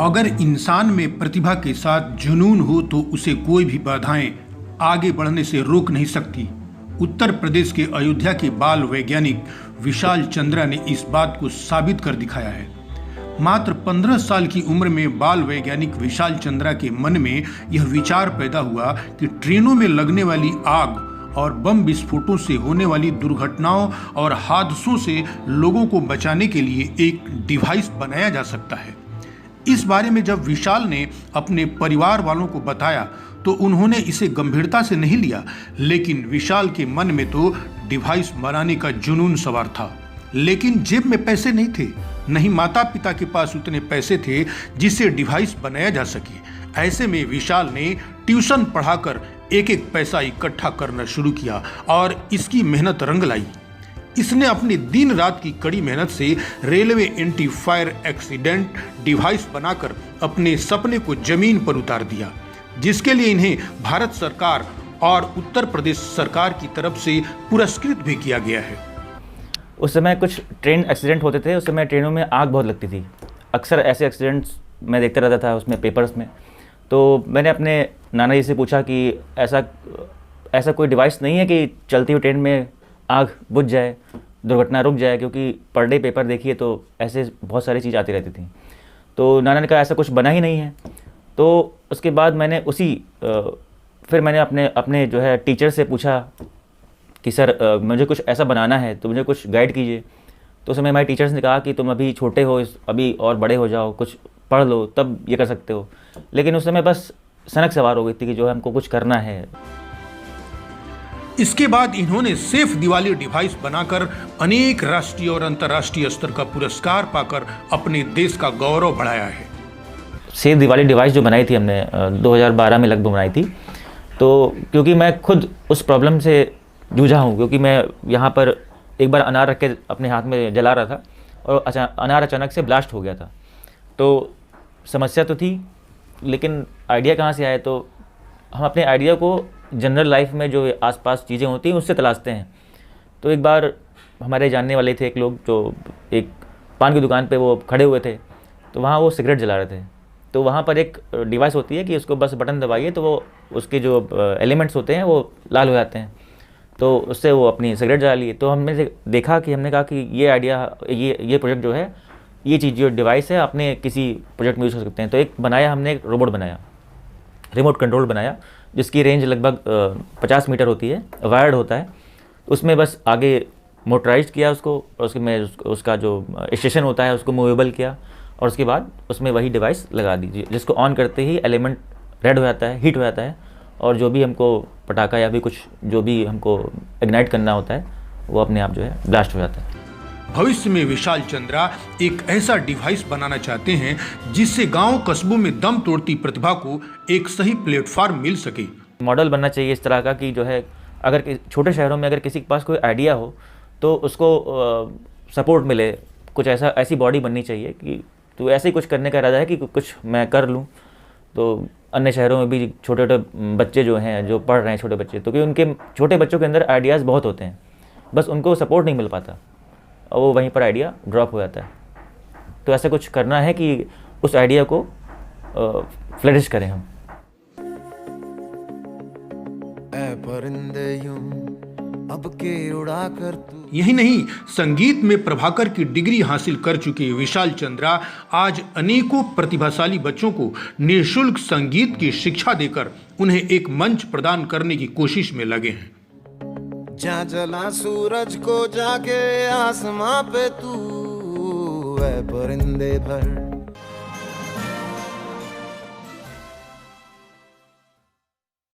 अगर इंसान में प्रतिभा के साथ जुनून हो तो उसे कोई भी बाधाएं आगे बढ़ने से रोक नहीं सकती। उत्तर प्रदेश के अयोध्या के बाल वैज्ञानिक विशाल चंद्रा ने इस बात को साबित कर दिखाया है। मात्र 15 साल की उम्र में बाल वैज्ञानिक विशाल चंद्रा के मन में यह विचार पैदा हुआ कि ट्रेनों में लगने वाली आग और बम विस्फोटों से होने वाली दुर्घटनाओं और हादसों से लोगों को बचाने के लिए एक डिवाइस बनाया जा सकता है। इस बारे में जब विशाल ने अपने परिवार वालों को बताया तो उन्होंने इसे गंभीरता से नहीं लिया, लेकिन विशाल के मन में तो डिवाइस बनाने का जुनून सवार था। लेकिन जेब में पैसे नहीं थे, नहीं माता पिता के पास उतने पैसे थे जिससे डिवाइस बनाया जा सके। ऐसे में विशाल ने ट्यूशन पढ़ाकर एक एक पैसा इकट्ठा करना शुरू किया और इसकी मेहनत रंग लाई। इसने अपनी दिन रात की कड़ी मेहनत से railway anti fire accident device बनाकर अपने सपने को जमीन पर उतार दिया, जिसके लिए इन्हें भारत सरकार और उत्तर प्रदेश सरकार की तरफ से पुरस्कृत भी किया गया है। उस समय कुछ ट्रेन एक्सीडेंट होते थे, उस समय ट्रेनों में आग बहुत लगती थी। अक्सर ऐसे एक्सीडेंट्स मैं देखता रहता था उसमें पेपर्स में। तो मैंने अपने नाना जी से पूछा कि ऐसा कोई डिवाइस नहीं है कि चलती हुई ट्रेन में आग बुझ जाए, दुर्घटना रुक जाए, क्योंकि पर डे पेपर देखिए तो ऐसे बहुत सारी चीज़ आती रहती थी। तो नाना ने कहा ऐसा कुछ बना ही नहीं है। तो उसके बाद मैंने फिर मैंने अपने जो है टीचर से पूछा कि सर मुझे कुछ ऐसा बनाना है तो मुझे कुछ गाइड कीजिए। तो उस समय हमारे टीचर्स ने कहा कि तुम अभी छोटे हो, अभी और बड़े हो जाओ, कुछ पढ़ लो तब ये कर सकते हो। लेकिन उस समय बस सनक सवार हो गई थी कि जो हमको कुछ करना है। इसके बाद इन्होंने सेफ दिवाली डिवाइस बनाकर अनेक राष्ट्रीय और अंतर्राष्ट्रीय स्तर का पुरस्कार पाकर अपने देश का गौरव बढ़ाया है। सेफ दिवाली डिवाइस जो बनाई थी हमने 2012 में लगभग बनाई थी। तो क्योंकि मैं खुद उस प्रॉब्लम से जूझा हूँ, क्योंकि मैं यहाँ पर एक बार अनार रख के अपने हाथ में जला रहा था और अनार अचानक से ब्लास्ट हो गया था। तो समस्या तो थी, लेकिन आइडिया कहाँ से आया? तो हम अपने आइडिया को जनरल लाइफ में जो आसपास चीज़ें होती हैं उससे तलाशते हैं। तो एक बार हमारे जानने वाले थे एक लोग, जो एक पान की दुकान पे वो खड़े हुए थे, तो वहाँ वो सिगरेट जला रहे थे। तो वहाँ पर एक डिवाइस होती है कि उसको बस बटन दबाइए तो वो उसके जो एलिमेंट्स होते हैं वो लाल हो जाते हैं। तो उससे वो अपनी सिगरेट जला लिए। तो हमने देखा कि हमने कहा कि ये आइडिया, ये प्रोजेक्ट जो है, ये चीज़ जो डिवाइस है अपने किसी प्रोजेक्ट में यूज़ कर सकते हैं। तो एक रोबोट बनाया, रिमोट कंट्रोल बनाया, जिसकी रेंज लगभग 50 मीटर होती है, वायर्ड होता है। उसमें बस आगे मोटराइज किया उसको, और उसका जो स्टेशन होता है उसको मूवेबल किया, और उसके बाद उसमें वही डिवाइस लगा दीजिए, जिसको ऑन करते ही एलिमेंट रेड हो जाता है, हीट हो जाता है, और जो भी हमको पटाखा या भी कुछ जो भी हमको इग्नाइट करना होता है वो अपने आप जो है ब्लास्ट हो जाता है। भविष्य में विशाल चंद्रा एक ऐसा डिवाइस बनाना चाहते हैं जिससे गांव कस्बों में दम तोड़ती प्रतिभा को एक सही प्लेटफॉर्म मिल सके। मॉडल बनना चाहिए इस तरह का कि जो है, अगर छोटे शहरों में अगर किसी के पास कोई आइडिया हो तो उसको सपोर्ट मिले। कुछ ऐसी बॉडी बननी चाहिए कि तो ऐसे ही कुछ करने का इरादा है कि कुछ मैं कर लूँ। तो अन्य शहरों में भी छोटे छोटे बच्चे जो हैं, जो पढ़ रहे हैं, छोटे बच्चे, तो कि उनके छोटे बच्चों के अंदर आइडियाज़ बहुत होते हैं, बस उनको सपोर्ट नहीं मिल पाता और वो वहीं पर आइडिया ड्रॉप हो जाता है। तो ऐसा कुछ करना है कि उस आइडिया को फ्लरिश करें हम। अब के उड़ा कर यही नहीं, संगीत में प्रभाकर की डिग्री हासिल कर चुके विशाल चंद्रा आज अनेकों प्रतिभाशाली बच्चों को निःशुल्क संगीत की शिक्षा देकर उन्हें एक मंच प्रदान करने की कोशिश में लगे हैं। जहाँ जला सूरज को जाके आसमां पे तू है परिंदे भर